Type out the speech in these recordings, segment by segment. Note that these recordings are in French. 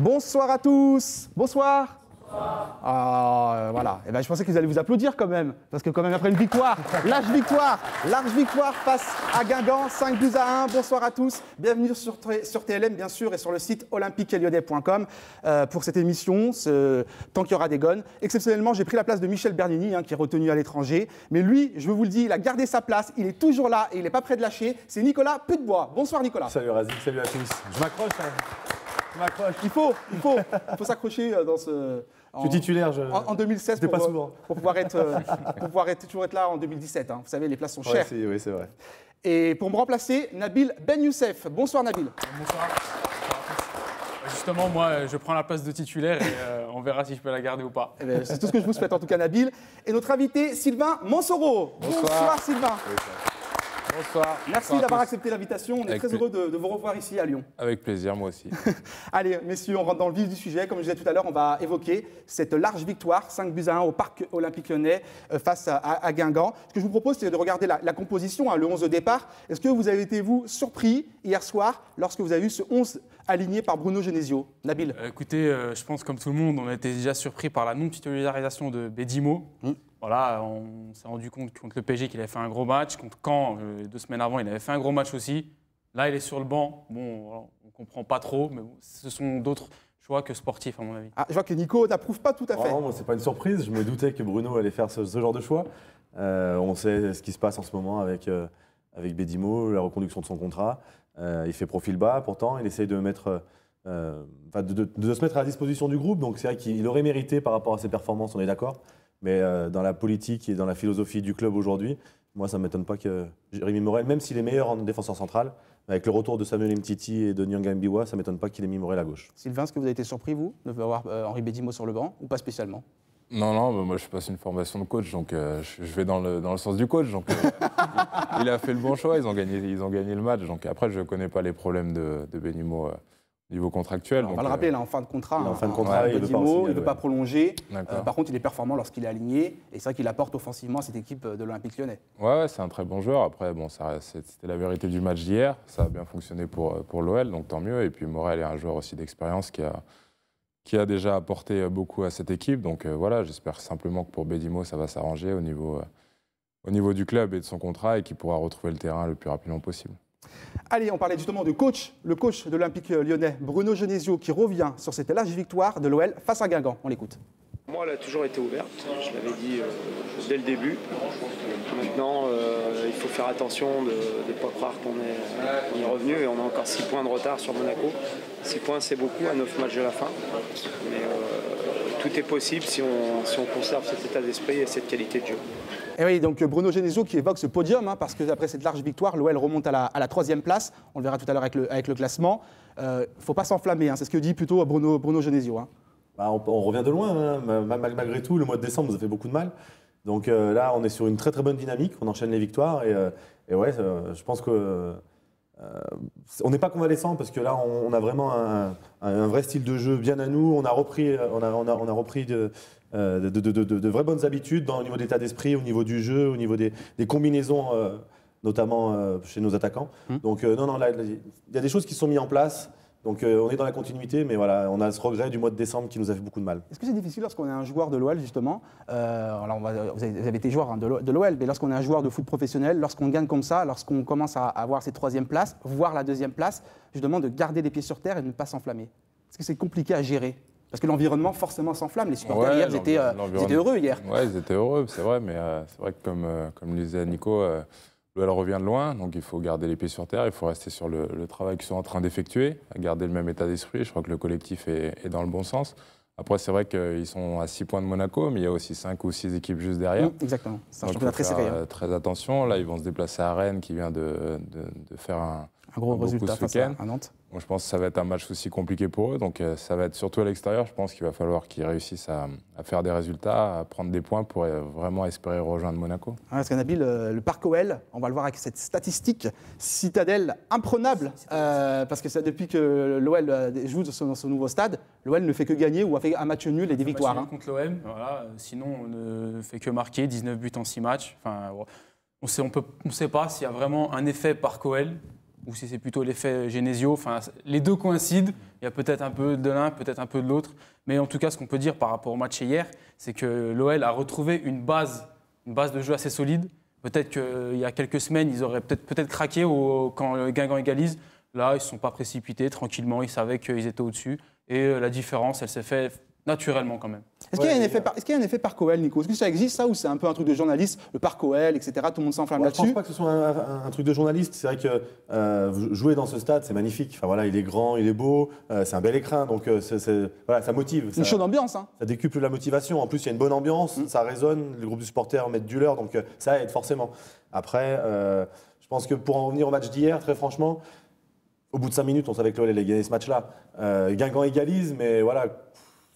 Bonsoir à tous. Bonsoir. Voilà. Et ben, je pensais qu'ils allaient vous applaudir quand même, parce que quand même après une victoire, large victoire face à Guingamp, 5-1. Bonsoir à tous. Bienvenue sur TLM bien sûr et sur le site olympiquelyonnais.com pour cette émission, tant qu'il y aura des gones. Exceptionnellement, j'ai pris la place de Michel Bernini, qui est retenu à l'étranger. Mais lui, je vous le dis, il a gardé sa place, il est toujours là et il n'est pas prêt de lâcher. C'est Nicolas Putebois. Bonsoir Nicolas. Salut Razik, salut à tous. Je m'accroche. Il faut s'accrocher dans ce. Je suis titulaire, en 2016 pour pouvoir toujours être là en 2017. Vous savez, les places sont chères. Oui, c'est vrai. Et pour me remplacer, Nabil Ben Youssef. Bonsoir Nabil. Bonsoir. Justement, moi, je prends la place de titulaire et on verra si je peux la garder ou pas. C'est tout ce que je vous souhaite en tout cas, Nabil. Et notre invité, Sylvain Monsoro. Bonsoir Sylvain. Bonsoir. Merci d'avoir accepté l'invitation. On est très heureux de vous revoir ici à Lyon. Avec plaisir, moi aussi. Allez, messieurs, on rentre dans le vif du sujet. Comme je disais tout à l'heure, on va évoquer cette large victoire, 5-1 au Parc Olympique Lyonnais face à Guingamp. Ce que je vous propose, c'est de regarder la composition, le 11 de départ. Est-ce que vous avez été, vous, surpris hier soir lorsque vous avez vu ce 11 aligné par Bruno Genesio? Nabil. Écoutez, je pense comme tout le monde, on a été déjà surpris par la non-titularisation de Bedimo. Voilà, on s'est rendu compte contre le PSG qu'il avait fait un gros match. Contre Caen, 2 semaines avant, il avait fait un gros match aussi. Là, il est sur le banc. Bon, voilà, on ne comprend pas trop, mais ce sont d'autres choix que sportifs, à mon avis. Je vois que Nico n'approuve pas tout à fait. Non, ce n'est pas une surprise. Je me doutais que Bruno allait faire ce genre de choix. On sait ce qui se passe en ce moment avec Bedimo, la reconduction de son contrat. Il fait profil bas, pourtant, il essaye de se mettre à la disposition du groupe. Donc, c'est vrai qu'il aurait mérité par rapport à ses performances, on est d'accord. Mais dans la politique et dans la philosophie du club aujourd'hui, moi, ça ne m'étonne pas que Jérémy Morel, même s'il est meilleur en défenseur central, avec le retour de Samuel Mtiti et de Nyanga Mbiwa, ça ne m'étonne pas qu'il ait mis Morel à gauche. Sylvain, est-ce que vous avez été surpris, vous, de voir Henri Bedimo sur le banc, ou pas spécialement? Non, moi je passe une formation de coach, donc je vais dans le sens du coach. Donc, il a fait le bon choix, ils ont gagné le match. Donc après, je ne connais pas les problèmes de Bedimo niveau contractuel. On va le rappeler, là, en fin de contrat. En fin de contrat, il ne veut pas prolonger. Par contre, il est performant lorsqu'il est aligné. Et c'est vrai qu'il apporte offensivement à cette équipe de l'Olympique Lyonnais. Ouais, c'est un très bon joueur. Après, bon, c'était la vérité du match d'hier. Ça a bien fonctionné pour l'OL, donc tant mieux. Et puis Morel est un joueur aussi d'expérience qui a déjà apporté beaucoup à cette équipe. Donc voilà, j'espère simplement que pour Bedimo, ça va s'arranger au niveau du club et de son contrat et qu'il pourra retrouver le terrain le plus rapidement possible. Allez, on parlait justement de coach, le coach de l'Olympique Lyonnais, Bruno Genesio, qui revient sur cette large victoire de l'OL face à Guingamp. On l'écoute. Moi, elle a toujours été ouverte, je l'avais dit dès le début. Maintenant, il faut faire attention de ne pas croire qu'on est revenu et on a encore 6 points de retard sur Monaco. 6 points, c'est beaucoup à 9 matchs de la fin. Mais tout est possible si on conserve cet état d'esprit et cette qualité de jeu. Et oui, donc Bruno Genesio qui évoque ce podium, parce qu'après cette large victoire, l'OL remonte à la 3e place. On le verra tout à l'heure avec le classement. Il ne faut pas s'enflammer, c'est ce que dit plutôt Bruno Genesio. On revient de loin, malgré tout. Le mois de décembre nous a fait beaucoup de mal. Donc là, on est sur une très très bonne dynamique. On enchaîne les victoires. Et ouais, je pense que on n'est pas convalescent parce que là, on a vraiment un vrai style de jeu bien à nous. On a repris de vraies bonnes habitudes au niveau de l'état d'esprit, au niveau du jeu, au niveau des combinaisons, notamment chez nos attaquants. Donc non, là, il y a des choses qui sont mises en place. Donc on est dans la continuité, mais voilà, on a ce regret du mois de décembre qui nous a fait beaucoup de mal. Est-ce que c'est difficile lorsqu'on est un joueur de l'OL, justement alors vous avez été joueur de l'OL, mais lorsqu'on est un joueur de foot professionnel, lorsqu'on gagne comme ça, lorsqu'on commence à avoir cette 3e place, voire la 2e place, justement de garder les pieds sur terre et de ne pas s'enflammer? Est-ce que c'est compliqué à gérer? Parce que l'environnement, forcément, s'enflamme. Les supporters, hier, ils étaient heureux hier. Oui, ils étaient heureux, c'est vrai. Mais c'est vrai que, comme le disait Nico, l'OL revient de loin. Donc, il faut garder les pieds sur terre. Il faut rester sur le travail qu'ils sont en train d'effectuer, garder le même état d'esprit. Je crois que le collectif est dans le bon sens. Après, c'est vrai qu'ils sont à 6 points de Monaco, mais il y a aussi 5 ou 6 équipes juste derrière. Exactement. C'est un championnat très serré. Très attention. Là, ils vont se déplacer à Rennes, qui vient de faire un gros résultat ce week-end. à Nantes. Bon, je pense que ça va être un match aussi compliqué pour eux. Donc, ça va être surtout à l'extérieur. Je pense qu'il va falloir qu'ils réussissent à faire des résultats, à prendre des points pour vraiment espérer rejoindre Monaco. Parce que Nabil, le parc OL, on va le voir avec cette statistique, citadelle imprenable. Parce que depuis que l'OL joue dans ce nouveau stade, l'OL ne fait que gagner ou a fait un match nul et des victoires. Contre l'OM, voilà. Sinon, on ne fait que marquer 19 buts en 6 matchs. Enfin, on ne sait pas s'il y a vraiment un effet parc OL. ou si c'est plutôt l'effet Genesio. Enfin, les deux coïncident. Il y a peut-être un peu de l'un, peut-être un peu de l'autre. Mais en tout cas, ce qu'on peut dire par rapport au match hier, c'est que l'OL a retrouvé une base de jeu assez solide. Peut-être qu'il y a quelques semaines, ils auraient peut-être craqué quand Guingamp égalise. Là, ils ne se sont pas précipités, tranquillement. Ils savaient qu'ils étaient au-dessus. Et la différence, elle s'est faite naturellement quand même. Est-ce qu'il y a un effet parc OL, Nico? Est-ce que ça existe, ça, ou c'est un peu un truc de journaliste, le parc OL, etc. Tout le monde s'enflamme là-dessus? Je ne pense pas que ce soit un truc de journaliste. C'est vrai que jouer dans ce stade, c'est magnifique. Enfin, voilà, il est grand, il est beau, c'est un bel écrin, donc voilà, ça motive. Une chaude ambiance. Hein. Ça décuple la motivation. En plus, il y a une bonne ambiance, ça résonne, les groupes de supporters mettent du leur, donc ça aide forcément. Après, je pense que pour en revenir au match d'hier, très franchement, au bout de 5 minutes, on savait que l'OL allait gagner ce match-là. Guingamp égalise, mais voilà,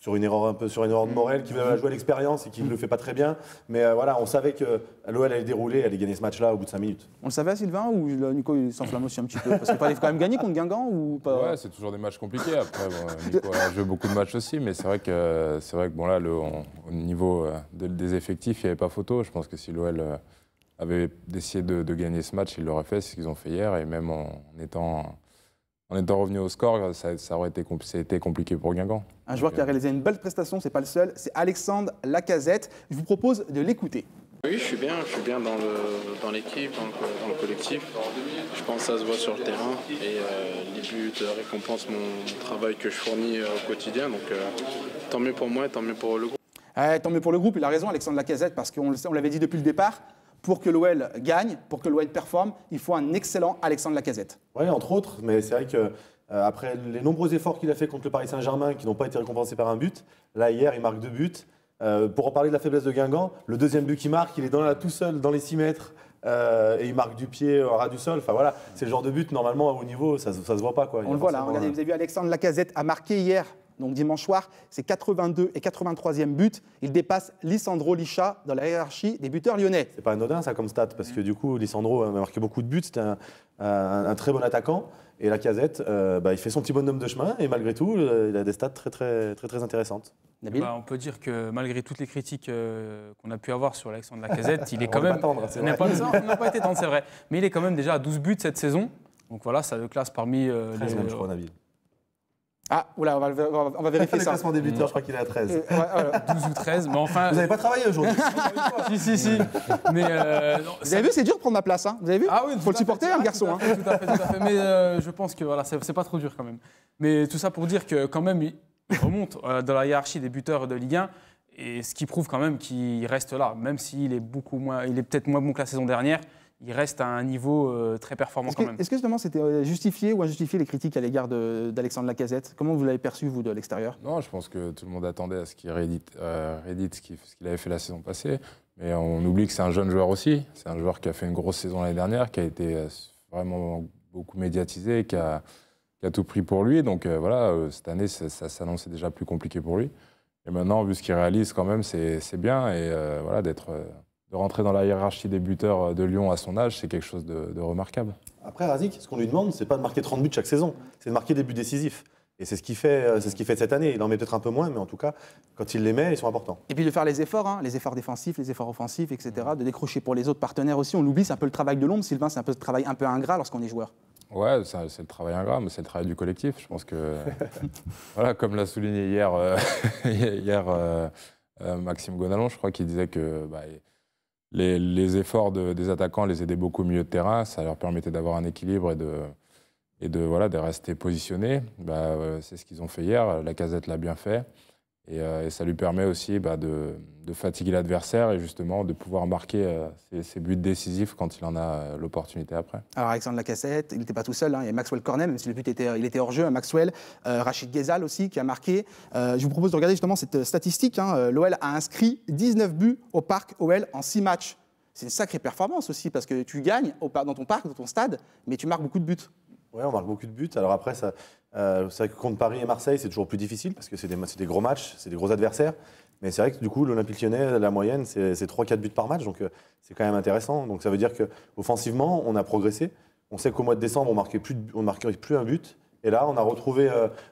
sur une erreur de Morel qui veut jouer à l'expérience et qui ne le fait pas très bien. Mais voilà, on savait que l'OL allait dérouler, allait gagner ce match-là au bout de 5 minutes. On le savait, Sylvain, ou Nico il s'enflamme aussi un petit peu? Parce qu'il fallait quand même gagner contre Guingamp ou pas? Ouais, c'est toujours des matchs compliqués. Après, Nico a joué beaucoup de matchs aussi, mais c'est vrai que bon, là, au niveau des effectifs, il n'y avait pas photo. Je pense que si l'OL avait essayé de gagner ce match, ils l'auraient fait, c'est ce qu'ils ont fait hier. Et même en étant revenu au score, ça aurait été compliqué pour Guingamp. Un joueur qui a réalisé une belle prestation, c'est pas le seul, c'est Alexandre Lacazette. Je vous propose de l'écouter. Oui, je suis bien dans l'équipe, dans le collectif. Je pense que ça se voit sur le terrain et les buts récompensent mon travail que je fournis au quotidien. Donc tant mieux pour moi et tant mieux pour le groupe. Tant mieux pour le groupe, il a raison Alexandre Lacazette, parce qu'on l'avait dit depuis le départ, pour que l'OL gagne, pour que l'OL performe, il faut un excellent Alexandre Lacazette. Oui, entre autres, mais c'est vrai que après les nombreux efforts qu'il a fait contre le Paris Saint-Germain qui n'ont pas été récompensés par un but, là hier il marque 2 buts. Pour en parler de la faiblesse de Guingamp, le deuxième but qu'il marque, il est tout seul dans les 6 mètres et il marque du pied au ras du sol. Enfin voilà, c'est le genre de but normalement à haut niveau, ça se voit pas quoi. On le voit là, regardez, vous avez vu Alexandre Lacazette a marqué hier. Donc dimanche soir, c'est 82 et 83e but. Il dépasse Lisandro Licha dans la hiérarchie des buteurs lyonnais. C'est pas anodin ça comme stat, parce que du coup, Lisandro a marqué beaucoup de buts, c'était un très bon attaquant. Et Lacazette, il fait son petit bonhomme de chemin, et malgré tout, il a des stats très intéressantes. Nabil ? On peut dire que malgré toutes les critiques qu'on a pu avoir sur Alexandre Lacazette, il est quand On même... n'est pas tendre, c'est vrai. On n'a pas été tendre, c'est vrai. Mais il est quand même déjà à 12 buts cette saison. Donc voilà, ça le classe parmi les... Même, je crois, Nabil. Ah, oula, on va vérifier Le ça. classement des buteurs, je crois qu'il est à 13. 12 ou 13, mais enfin... Vous n'avez pas travaillé aujourd'hui? Si. Mais vous avez vu, c'est dur de prendre ma place. Hein. Vous avez vu? Ah oui, faut le supporter, un garçon. Tout à fait. Mais je pense que voilà, c'est pas trop dur quand même. Mais tout ça pour dire que quand même, il remonte dans la hiérarchie des buteurs de Ligue 1. Et ce qui prouve quand même qu'il reste là. Même s'il est peut-être moins bon que la saison dernière, il reste à un niveau très performant quand même. Est-ce que justement c'était justifié ou injustifié les critiques à l'égard d'Alexandre Lacazette? Comment vous l'avez perçu, vous, de l'extérieur? Non, je pense que tout le monde attendait à ce qu'il réédite ce qu'il avait fait la saison passée. Mais on oublie que c'est un jeune joueur aussi. C'est un joueur qui a fait une grosse saison l'année dernière, qui a été vraiment beaucoup médiatisé, qui a tout pris pour lui. Donc voilà, cette année, ça s'annonçait déjà plus compliqué pour lui. Et maintenant, vu ce qu'il réalise quand même, c'est bien. Et voilà, de rentrer dans la hiérarchie des buteurs de Lyon à son âge, c'est quelque chose de remarquable. Après, Razik, ce qu'on lui demande, c'est pas de marquer 30 buts chaque saison, c'est de marquer des buts décisifs. Et c'est ce qu'il fait cette année. Il en met peut-être un peu moins, mais en tout cas, quand il les met, ils sont importants. Et puis de faire les efforts défensifs, les efforts offensifs, etc., de décrocher pour les autres partenaires aussi. On l'oublie, c'est un peu le travail de l'ombre, Sylvain, c'est un peu le travail un peu ingrat lorsqu'on est joueur. Ouais, c'est le travail ingrat, mais c'est le travail du collectif. Je pense que, voilà, comme l'a souligné hier, Maxime Gonalon, je crois qu'il disait que les efforts des attaquants les aidaient beaucoup au milieu de terrain. Ça leur permettait d'avoir un équilibre et de rester positionnés. C'est ce qu'ils ont fait hier. Lacazette l'a bien fait. Et ça lui permet aussi de fatiguer l'adversaire et justement de pouvoir marquer ses buts décisifs quand il en a l'opportunité après. Alors Alexandre Lacazette, il n'était pas tout seul, hein. Il y a Maxwell Cornet, même si le but il était hors jeu, Maxwell, Rachid Ghezal aussi qui a marqué. Je vous propose de regarder justement cette statistique. Hein. L'OL a inscrit 19 buts au parc OL en 6 matchs. C'est une sacrée performance aussi parce que tu gagnes dans ton parc, dans ton stade, mais tu marques beaucoup de buts. Oui, on marque beaucoup de buts. Alors après, c'est vrai que contre Paris et Marseille, c'est toujours plus difficile parce que c'est des gros matchs, c'est des gros adversaires. Mais c'est vrai que du coup, l'Olympique Lyonnais, la moyenne, c'est 3-4 buts par match. Donc c'est quand même intéressant. Donc ça veut dire qu'offensivement, on a progressé. On sait qu'au mois de décembre, on ne marquait plus un but. Et là, on a retrouvé.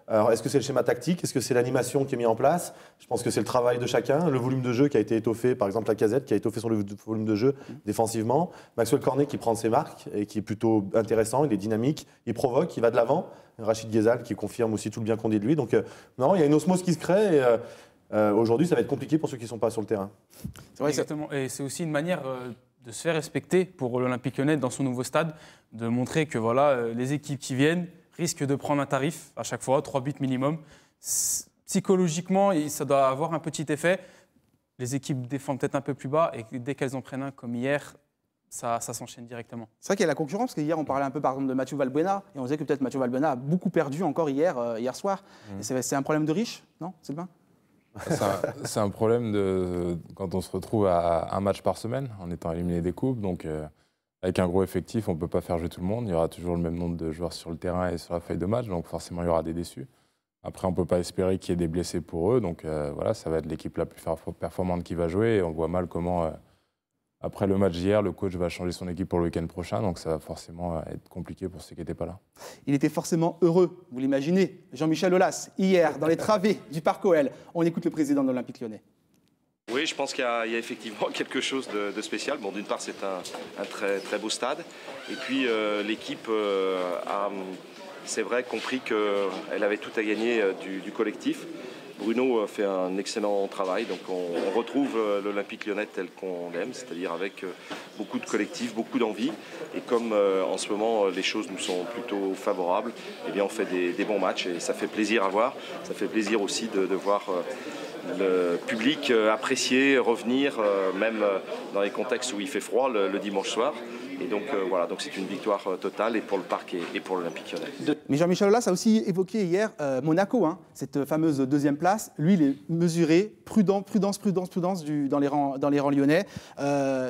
Alors, est-ce que c'est le schéma tactique? Est-ce que c'est l'animation qui est mise en place? Je pense que c'est le travail de chacun, le volume de jeu qui a été étoffé, par exemple Lacazette qui a étoffé son volume de jeu défensivement, Maxwell Cornet qui prend ses marques et qui est plutôt intéressant, il est dynamique, il provoque, il va de l'avant. Rachid Ghezal qui confirme aussi tout le bien qu'on dit de lui. Donc, non, il y a une osmose qui se crée. Et, aujourd'hui, ça va être compliqué pour ceux qui ne sont pas sur le terrain. C'est vrai, exactement. Et c'est aussi une manière de se faire respecter pour l'Olympique Lyonnais dans son nouveau stade, de montrer que voilà, les équipes qui viennent risquent de prendre un tarif à chaque fois, 3 buts minimum. Psychologiquement, ça doit avoir un petit effet. Les équipes défendent peut-être un peu plus bas et dès qu'elles en prennent un comme hier, ça s'enchaîne directement. C'est vrai qu'il y a la concurrence, parce qu'hier on parlait un peu par exemple de Mathieu Valbuena et on disait que peut-être Mathieu Valbuena a beaucoup perdu encore hier soir. C'est un problème de riche, non, Sylvain? C'est un problème quand on se retrouve à un match par semaine, en étant éliminé des coupes. Donc, avec un gros effectif, on ne peut pas faire jouer tout le monde. Il y aura toujours le même nombre de joueurs sur le terrain et sur la feuille de match. Donc, forcément, il y aura des déçus. Après, on ne peut pas espérer qu'il y ait des blessés pour eux. Donc, voilà, ça va être l'équipe la plus performante qui va jouer. Et on voit mal comment, après le match d'hier, le coach va changer son équipe pour le week-end prochain. Donc, ça va forcément être compliqué pour ceux qui n'étaient pas là. Il était forcément heureux, vous l'imaginez. Jean-Michel Aulas, hier, dans les travées du Parc OL. On écoute le président de l'Olympique Lyonnais. Oui, je pense qu'il y a effectivement quelque chose de spécial. Bon, d'une part, c'est un très, très beau stade. Et puis, l'équipe a, c'est vrai, compris qu'elle avait tout à gagner du collectif. Bruno fait un excellent travail. Donc, on retrouve l'Olympique Lyonnais tel qu'on l'aime, c'est-à-dire avec beaucoup de collectif, beaucoup d'envie. Et comme en ce moment, les choses nous sont plutôt favorables, eh bien, on fait des bons matchs et ça fait plaisir à voir. Ça fait plaisir aussi de voir le public apprécier, revenir, même dans les contextes où il fait froid le dimanche soir. Et donc voilà, donc c'est une victoire totale et pour le Parc et pour l'Olympique Lyonnais. Mais Jean-Michel Aulas a aussi évoqué hier Monaco, cette fameuse deuxième place. Lui, il est mesuré, prudence dans les rangs lyonnais.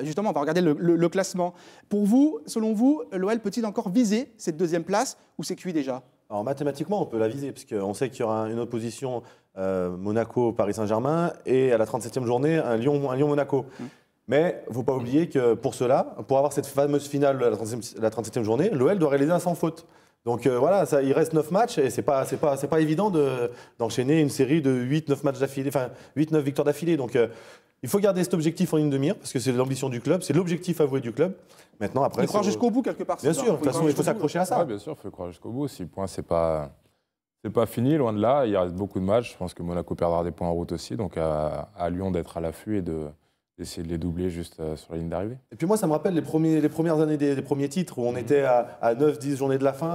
Justement, on va regarder le classement. Pour vous, selon vous, l'OL peut-il encore viser cette deuxième place ou c'est cuit déjà? Alors mathématiquement, on peut la viser, parce qu'on sait qu'il y aura une opposition Monaco-Paris Saint-Germain et à la 37e journée, un Lyon-Monaco. Mais il ne faut pas oublier que pour cela, pour avoir cette fameuse finale la 37e journée, l'OL doit réaliser un sans faute. Donc voilà, il reste 9 matchs et ce n'est pas évident d'enchaîner une série de 8-9 matchs d'affilée, enfin 8-9 victoires d'affilée. Donc il faut garder cet objectif en ligne de mire, parce que c'est l'ambition du club, c'est l'objectif avoué du club. Maintenant, après, il faut croire jusqu'au bout quelque part. Bien sûr, de toute façon, il faut s'accrocher à ça. Ouais, bien sûr, il faut croire jusqu'au bout. 6 points, c'est pas fini, loin de là. Il reste beaucoup de matchs. Je pense que Monaco perdra des points en route aussi. Donc à Lyon d'être à l'affût et d'essayer de les doubler juste sur la ligne d'arrivée. Et puis moi, ça me rappelle les premières années des premiers titres, où on était à 9-10 journées de la fin,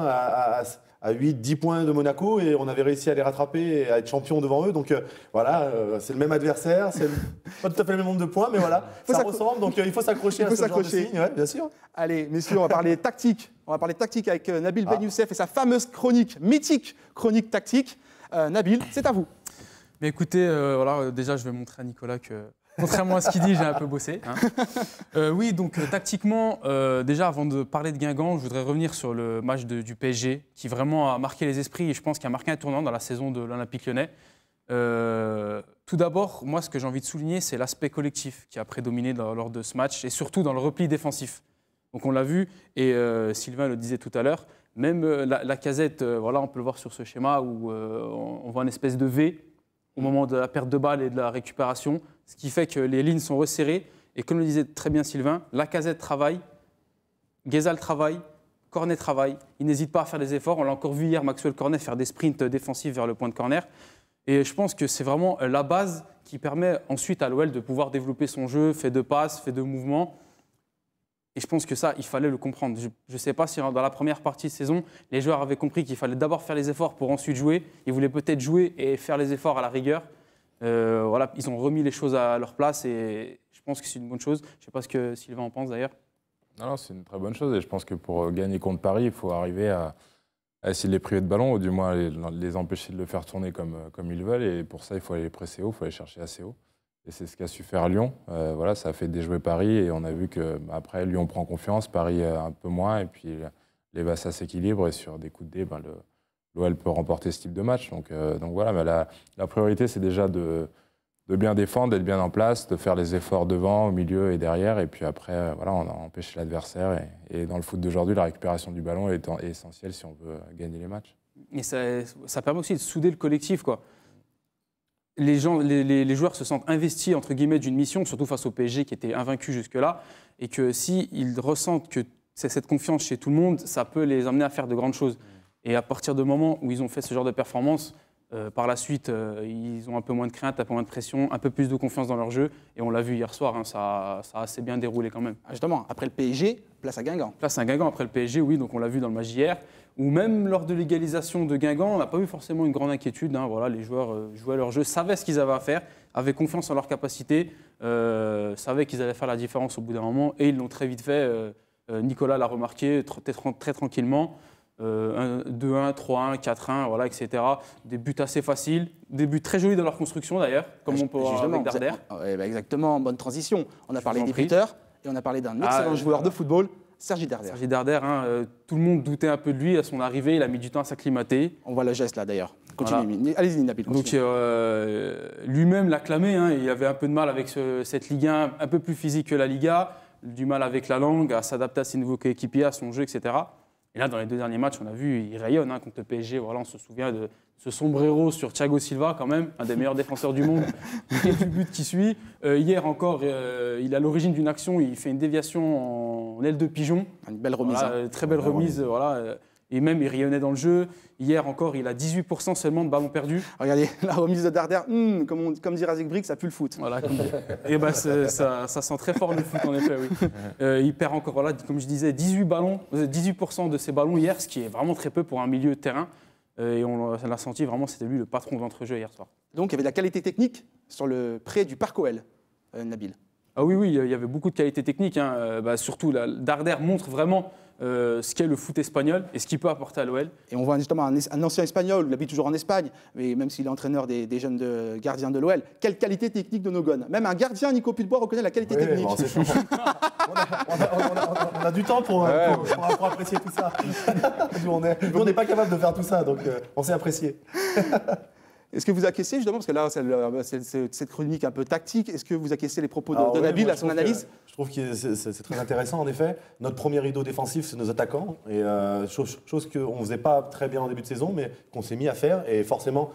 à 8-10 points de Monaco, et on avait réussi à les rattraper et à être champion devant eux. Donc voilà, c'est le même adversaire, c'est pas tout à fait le même nombre de points, mais voilà, ça ressemble. Donc il faut s'accrocher à ce genre de signe, ouais, bien sûr. Allez, messieurs, on va parler tactique. On va parler tactique avec Nabil Ben Youssef et sa fameuse chronique, mythique chronique tactique. Nabil, c'est à vous. Mais écoutez, voilà, déjà, je vais montrer à Nicolas que, contrairement à ce qu'il dit, j'ai un peu bossé. Oui, donc tactiquement, déjà, avant de parler de Guingamp, je voudrais revenir sur le match du PSG, qui vraiment a marqué les esprits et je pense qu'il a marqué un tournant dans la saison de l'Olympique Lyonnais. Tout d'abord, moi, ce que j'ai envie de souligner, c'est l'aspect collectif qui a prédominé lors de ce match et surtout dans le repli défensif. Donc on l'a vu, et Sylvain le disait tout à l'heure, même Lacazette, voilà, on peut le voir sur ce schéma où on voit une espèce de V au moment de la perte de balle et de la récupération, ce qui fait que les lignes sont resserrées. Et comme le disait très bien Sylvain, Lacazette travaille, Ghezal travaille, Cornet travaille. Il n'hésite pas à faire des efforts. On l'a encore vu hier, Maxwell Cornet faire des sprints défensifs vers le point de corner. Et je pense que c'est vraiment la base qui permet ensuite à l'OL de pouvoir développer son jeu, fait de passes, fait de mouvements. Et je pense que ça, il fallait le comprendre. Je ne sais pas si dans la première partie de saison, les joueurs avaient compris qu'il fallait d'abord faire les efforts pour ensuite jouer. Ils voulaient peut-être jouer et faire les efforts à la rigueur. Voilà, ils ont remis les choses à leur place et je pense que c'est une bonne chose. Je ne sais pas ce que Sylvain en pense d'ailleurs. Non, c'est une très bonne chose et je pense que pour gagner contre Paris, il faut arriver à essayer de les priver de ballon ou du moins les empêcher de le faire tourner comme ils veulent. Et pour ça, il faut aller presser haut, il faut aller chercher assez haut. Et c'est ce qu'a su faire Lyon. Voilà, ça a fait déjouer Paris et on a vu qu'après, Lyon prend confiance, Paris un peu moins. Et puis les Bassas s'équilibrent et sur des coups de dé, l'OL peut remporter ce type de match. Donc voilà, mais la priorité, c'est déjà de bien défendre, d'être bien en place, de faire les efforts devant, au milieu et derrière. Et puis après, voilà, on a empêché l'adversaire. Et dans le foot d'aujourd'hui, la récupération du ballon est essentielle si on veut gagner les matchs. Et ça permet aussi de souder le collectif, quoi. Les joueurs se sentent investis, entre guillemets, d'une mission, surtout face au PSG qui était invaincu jusque-là, et que s'ils ressentent que c'est cette confiance chez tout le monde, ça peut les amener à faire de grandes choses. Et à partir du moment où ils ont fait ce genre de performance, par la suite, ils ont un peu moins de crainte, un peu moins de pression, un peu plus de confiance dans leur jeu. Et on l'a vu hier soir, hein, ça a assez bien déroulé quand même. Justement, après le PSG, place à Guingamp. Place à Guingamp après le PSG, oui, donc on l'a vu dans le match d'hier. Ou même lors de l'égalisation de Guingamp, on n'a pas eu forcément une grande inquiétude. Hein, voilà, les joueurs jouaient leur jeu, savaient ce qu'ils avaient à faire, avaient confiance en leur capacité, savaient qu'ils allaient faire la différence au bout d'un moment. Et ils l'ont très vite fait. Nicolas l'a remarqué très tranquillement. 2-1, 3-1, 4-1, voilà, etc. Des buts assez faciles, des buts très jolis dans leur construction d'ailleurs, comme on peut voir avec Darder. Exactement, bonne transition. On a parlé des buteurs et on a parlé d'un excellent joueur de football, Sergi Darder. Sergi Darder, hein, tout le monde doutait un peu de lui à son arrivée, il a mis du temps à s'acclimater. On voit le geste là d'ailleurs. Continue, voilà. Allez-y Nabil. Donc lui-même l'a clamé, hein, il avait un peu de mal avec cette Ligue 1 un peu plus physique que la Liga, du mal avec la langue, à s'adapter à ses nouveaux coéquipiers, à son jeu, etc. Et là, dans les 2 derniers matchs, on a vu, il rayonne hein, contre le PSG. Voilà, on se souvient de ce sombrero sur Thiago Silva, quand même, un des meilleurs défenseurs du monde, et du but qui suit. Hier encore, il est à l'origine d'une action, il fait une déviation en aile de pigeon. Une belle remise. Voilà, hein. Très belle remise. Voilà. Et même, il rayonnait dans le jeu. Hier encore, il a 18% seulement de ballons perdus. Regardez, la remise de Darder, comme dit Razek Brick, ça pue le foot. Voilà, et ben, ça sent très fort le foot, en effet, oui. Il perd encore, voilà, comme je disais, 18% de ses ballons hier, ce qui est vraiment très peu pour un milieu de terrain. Et on l'a senti vraiment, c'était lui le patron de l'entrejeu hier soir. Donc, il y avait de la qualité technique sur le pré du Parc OL, Nabil. Ah oui, il y avait beaucoup de qualité technique. Hein. Surtout, Darder montre vraiment ce qu'est le foot espagnol et ce qu'il peut apporter à l'OL. Et on voit justement un ancien espagnol, il habite toujours en Espagne, mais même s'il est entraîneur des jeunes gardiens de l'OL, quelle qualité technique de Nogon. Même un gardien, Nico Pulbois, reconnaît la qualité technique. Bon, on a du temps pour apprécier tout ça. Nous, on n'est pas capable de faire tout ça, donc on sait apprécier. Est-ce que vous acquiescez justement, parce que là, c'est cette chronique un peu tactique, est-ce que vous acquiescez les propos de Nabil à son analyse? Je trouve que c'est très intéressant, en effet. Notre premier rideau défensif, c'est nos attaquants. Et chose qu'on ne faisait pas très bien en début de saison, mais qu'on s'est mis à faire. Et forcément,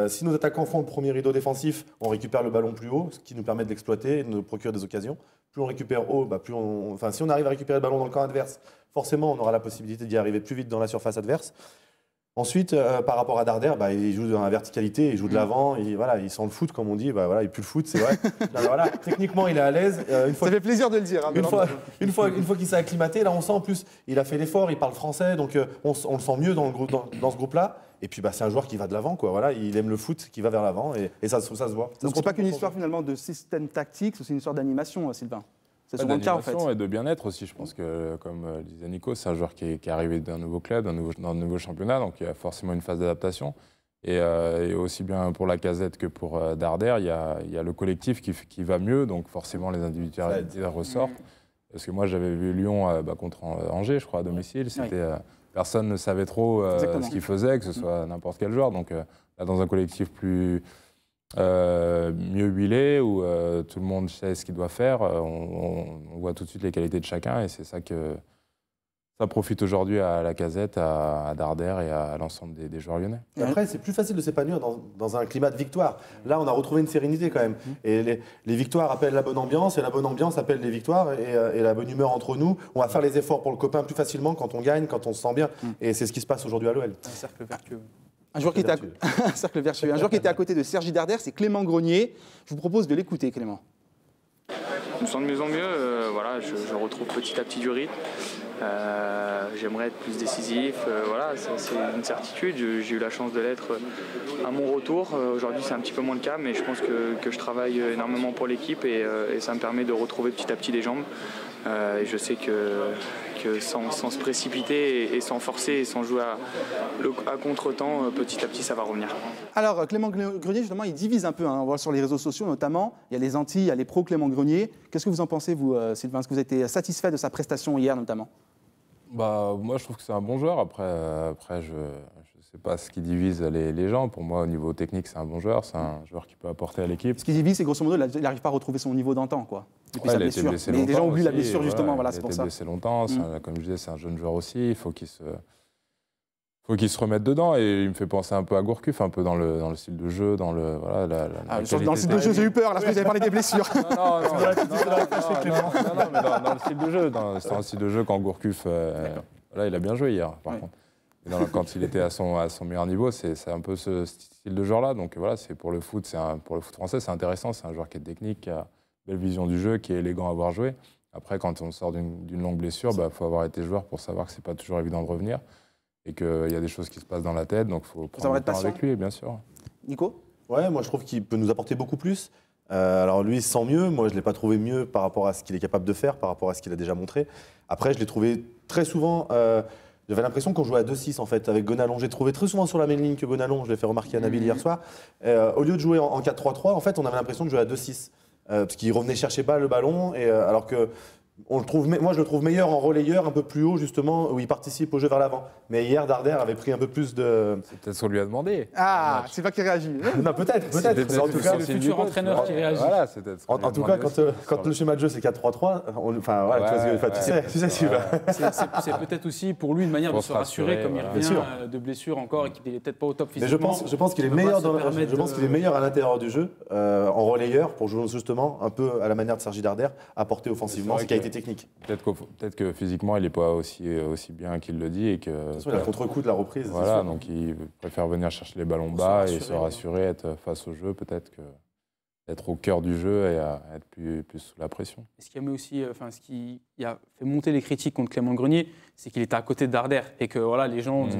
si nos attaquants font le premier rideau défensif, on récupère le ballon plus haut, ce qui nous permet de l'exploiter et de nous procurer des occasions. Plus on récupère haut, si on arrive à récupérer le ballon dans le camp adverse, forcément, on aura la possibilité d'y arriver plus vite dans la surface adverse. Ensuite, par rapport à Darder, il joue dans la verticalité, il joue de l'avant, il sent le foot, comme on dit, il pue le foot, c'est vrai. Voilà, techniquement, il est à l'aise. Ça fait plaisir de le dire. Hein, une fois qu'il s'est acclimaté, là, on sent en plus, il a fait l'effort, il parle français, donc on le sent mieux dans ce groupe-là. Et puis, c'est un joueur qui va de l'avant, quoi. Voilà, il aime le foot, qui va vers l'avant, et ça se voit. Donc, c'est pas qu'une histoire finalement de système tactique, c'est aussi une histoire d'animation, Sylvain. C'est souvent le cas, en fait. Et de bien-être aussi. Je pense que, comme disait Nico, c'est un joueur qui est arrivé d'un nouveau club, d'un nouveau championnat, donc il y a forcément une phase d'adaptation. Et aussi bien pour Lacazette que pour Darder, il y a le collectif qui va mieux, donc forcément les individualités ressortent. Parce que moi, j'avais vu Lyon contre Angers, je crois, à domicile. Personne ne savait trop ce qu'il faisait, que ce soit n'importe quel joueur. Donc là, dans un collectif plus... mieux huilé, où tout le monde sait ce qu'il doit faire, on voit tout de suite les qualités de chacun et c'est ça que ça profite aujourd'hui à Lacazette, à Darder et à l'ensemble des joueurs lyonnais. Et après, c'est plus facile de s'épanouir dans un climat de victoire. Là, on a retrouvé une sérénité quand même. Et les victoires appellent la bonne ambiance et la bonne ambiance appelle les victoires et la bonne humeur entre nous. On va faire les efforts pour le copain plus facilement quand on gagne, quand on se sent bien. Et c'est ce qui se passe aujourd'hui à l'OL. Un cercle vertueux. Un joueur qui était à côté de Sergi Darder, c'est Clément Grenier. Je vous propose de l'écouter, Clément. Je me sens de mieux en mieux. Je retrouve petit à petit du rythme. J'aimerais être plus décisif. C'est une certitude. J'ai eu la chance de l'être à mon retour. Aujourd'hui, c'est un petit peu moins le cas, mais je pense que je travaille énormément pour l'équipe et ça me permet de retrouver petit à petit les jambes. Et je sais que sans se précipiter et sans forcer et sans jouer à contre-temps, petit à petit, ça va revenir. Alors, Clément Grenier, justement, il divise un peu. On voit sur les réseaux sociaux, notamment. Il y a les anti, il y a les pros Clément Grenier. Qu'est-ce que vous en pensez, vous, Sylvain? Est-ce que vous avez été satisfait de sa prestation hier, notamment? Moi, je trouve que c'est un bon joueur. Après je ne sais pas ce qui divise les gens. Pour moi, au niveau technique, c'est un bon joueur. C'est un joueur qui peut apporter à l'équipe. Ce qui divise, c'est grosso modo, il n'arrive pas à retrouver son niveau d'antan, quoi. Depuis sa blessure. Mais les gens oublient la blessure, justement. Il c'est pour ça. Il a été blessé longtemps. Comme je disais, c'est un jeune joueur aussi. Il faut qu'il faut qu'il se remette dedans et il me fait penser un peu à Gourcuff, un peu dans le style de jeu, dans le voilà la dans le style de jeu, j'ai eu peur. Là, parce que vous avez parlé des blessures. Non, mais dans le style de jeu, c'est un style de jeu quand Gourcuff, là, il a bien joué hier, par contre. Et quand il était à son meilleur niveau, c'est un peu ce style de joueur-là. Donc voilà, c'est pour le foot français, c'est intéressant. C'est un joueur qui est technique, qui a une belle vision du jeu, qui est élégant à voir jouer. Après, quand on sort d'une longue blessure, faut avoir été joueur pour savoir que c'est pas toujours évident de revenir. Et qu'il y a des choses qui se passent dans la tête, donc il faut prendre le temps avec lui, bien sûr. Nico ? Ouais, moi je trouve qu'il peut nous apporter beaucoup plus. Alors lui, il se sent mieux. Moi, je ne l'ai pas trouvé mieux par rapport à ce qu'il est capable de faire, par rapport à ce qu'il a déjà montré. Après, je l'ai trouvé très souvent... J'avais l'impression qu'on jouait à 2-6 en fait, avec Gonalon. J'ai trouvé très souvent sur la même ligne que Gonalon, je l'ai fait remarquer à Nabil hier soir. Au lieu de jouer en 4-3-3, en fait, on avait l'impression de jouer à 2-6. Parce qu'il revenait chercher pas le ballon, alors que... moi, je le trouve meilleur en relayeur, un peu plus haut, justement, où il participe au jeu vers l'avant. Mais hier, Darder avait pris un peu plus de... C'est peut-être ce qu'on lui a demandé. Ah, c'est pas qui réagit. Non, peut-être. En tout cas, le futur entraîneur qui réagit. Voilà, en tout cas, quand le schéma de jeu, c'est 4-3-3, enfin, voilà, tu sais, C'est peut-être aussi pour lui une manière de se rassurer, comme il revient de blessure encore et qu'il n'est peut-être pas au top physiquement. Mais je pense qu'il est meilleur à l'intérieur du jeu, en relayeur, pour jouer justement un peu à la manière de Sergi Darder, apporter offensivement ses qualités techniques. Peut-être que physiquement, il n'est pas aussi bien qu'il le dit. Et que, il a le contre-coup de la reprise. Voilà, donc il préfère venir chercher les ballons bas et se rassurer, être face au jeu, peut-être que d'être au cœur du jeu et à être plus sous la pression. Ce qui a mis aussi, ce qui a fait monter les critiques contre Clément Grenier, c'est qu'il était à côté de Darder et que voilà, les gens de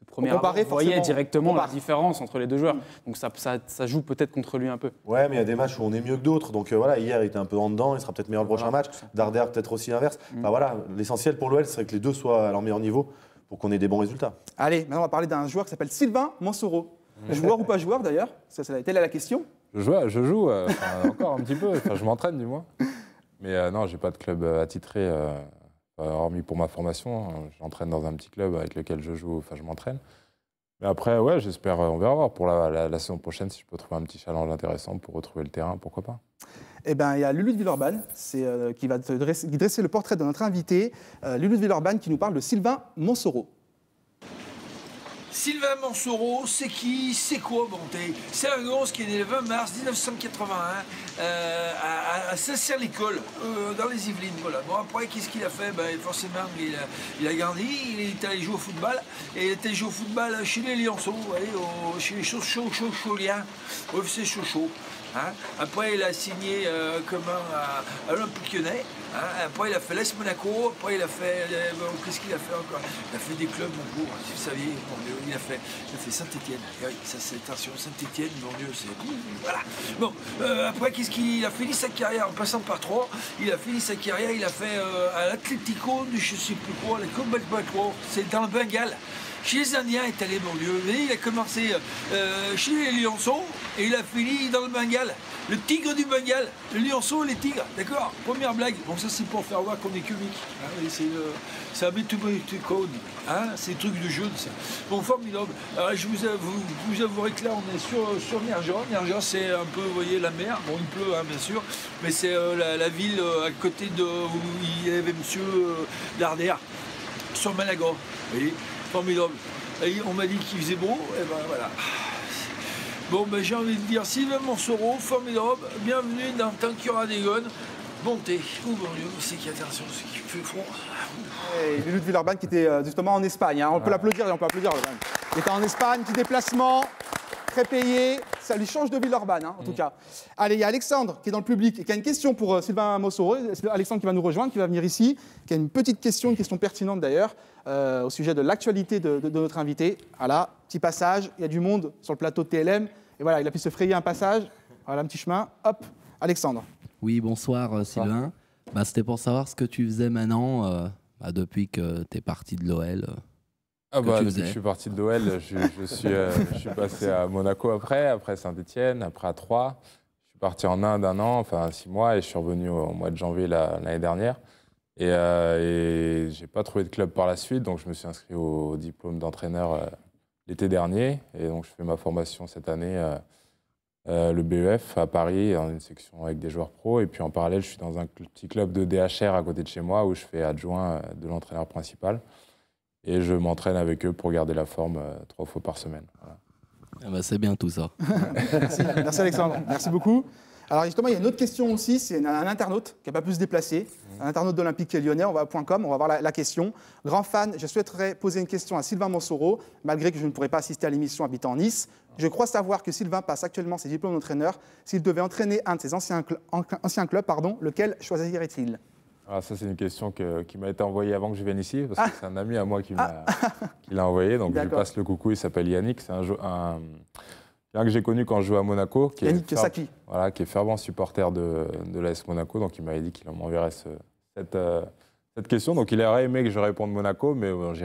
première abord voyaient directement la différence entre les deux joueurs. Donc ça joue peut-être contre lui un peu. Ouais, mais il y a des matchs où on est mieux que d'autres. Donc voilà, hier il était un peu en dedans, il sera peut-être meilleur le prochain match. Darder peut-être aussi l'inverse. Enfin, voilà, l'essentiel pour l'OL, c'est que les deux soient à leur meilleur niveau pour qu'on ait des bons résultats. Allez, maintenant on va parler d'un joueur qui s'appelle Sylvain Monsoro. Joueur ou pas joueur d'ailleurs, ça a été là la question. Je joue encore un petit peu, je m'entraîne du moins. Mais non, j'ai pas de club attitré, hormis pour ma formation. J'entraîne dans un petit club avec lequel je joue, je m'entraîne. Mais après, ouais, j'espère, on verra voir pour la saison prochaine si je peux trouver un petit challenge intéressant pour retrouver le terrain, pourquoi pas. Eh bien, il y a Lulu de Villeurbanne qui va dresser le portrait de notre invité. Lulu de Villeurbanne qui nous parle de Sylvain Monsoro. Sylvain Monsoro, c'est qui? C'est quoi, Bonté? C'est un gosse qui est né le 20 mars 1981 à Saint-Cyr-l'École, dans les Yvelines. Voilà. Bon, après, qu'est-ce qu'il a fait? Forcément, il a grandi, il est allé jouer au football. Et il est allé jouer au football chez les Lyonceaux, chez les Chaucholiens, au FC Chauchot. Hein. Après, il a signé à l'Olympique Lyonnais. Hein. Après, il a fait l'Est Monaco. Après, il a fait... qu'est-ce qu'il a fait encore? Il a fait des clubs, mon pauvre. Si vous saviez, mon Dieu, il a fait Saint-Étienne. Oui, ça, c'est attention, Saint-Étienne, mon Dieu, c'est... Voilà. Bon, après, qu'est-ce qu'il a fini sa carrière en passant par trois? Il a fini sa carrière, il a fait à l'Atlético de je ne sais plus quoi, la Combat c'est dans le Bengale. Chez les Indiens, il est allé, mon Dieu. Il a commencé chez les Lyonceaux et il a fini dans le Bengale. Le tigre du Bengale, le Lyonceau et les tigres, d'accord? Première blague. Bon, ça, c'est pour faire voir qu'on est comique. Hein, c'est un code. Hein, c'est des trucs de jeu, ça. Bon, formidable. Alors, je vous avouerai que là, on est sur Nerja. Nerja, c'est un peu, vous voyez, la mer. Bon, il pleut, hein, bien sûr. Mais c'est la ville à côté où il y avait M. Darder, sur Malaga. Vous voyez? Formidable. Et on m'a dit qu'il faisait beau, et ben voilà. Bon, ben j'ai envie de dire Sylvain Monsoro, formidable, bienvenue dans Tant qu'il y aura des gones. Bonté. Oh mon Dieu, c'est qu'il y a attention, c'est qu'il fait froid. Et Lulu de Villeurbanne qui était justement en Espagne. Hein. On peut l'applaudir, on peut applaudir. Il était en Espagne, petit déplacement, très payé. Ça lui change de Villeurbanne, hein, en tout cas. Allez, il y a Alexandre qui est dans le public et qui a une question pour Sylvain Monsoro. Alexandre qui va nous rejoindre, qui va venir ici, qui a une petite question, une question pertinente d'ailleurs, au sujet de l'actualité de notre invité. Voilà, petit passage, il y a du monde sur le plateau de TLM. Et voilà, il a pu se frayer un passage. Voilà, un petit chemin. Hop, Alexandre. Oui, bonsoir Sylvain. C'était pour savoir ce que tu faisais maintenant, depuis que tu es parti de l'OL. Depuis que je suis parti de l'OL, je suis passé à Monaco après Saint-Etienne, après à Troyes. Je suis parti en Inde 1 an, 6 mois, et je suis revenu au mois de janvier l'année dernière. Et je n'ai pas trouvé de club par la suite, donc je me suis inscrit au diplôme d'entraîneur l'été dernier. Et donc je fais ma formation cette année, le BEF à Paris, dans une section avec des joueurs pros. Et puis en parallèle, je suis dans un petit club de DHR à côté de chez moi, où je fais adjoint de l'entraîneur principal. Et je m'entraîne avec eux pour garder la forme 3 fois par semaine. Voilà. Ah bah, c'est bien tout ça. Merci Alexandre, merci beaucoup. Alors justement, il y a une autre question aussi, c'est un internaute qui n'a pas pu se déplacer, un internaute d'Olympique Lyonnais, on va à .com, on va voir la question. Grand fan, je souhaiterais poser une question à Sylvain Mossoro, malgré que je ne pourrais pas assister à l'émission habitant en Nice. Je crois savoir que Sylvain passe actuellement ses diplômes d'entraîneur. S'il devait entraîner un de ses anciens clubs, lequel choisirait-il? Alors ça, c'est une question qui m'a été envoyée avant que je vienne ici, parce que c'est un ami à moi qui l'a envoyé, donc je lui passe le coucou, il s'appelle Yannick, c'est un que j'ai connu quand je jouais à Monaco, qui est fervent supporter de l'AS Monaco, donc il m'avait dit qu'il m'enverrait cette question. Donc il aurait aimé que je réponde Monaco, mais bon, je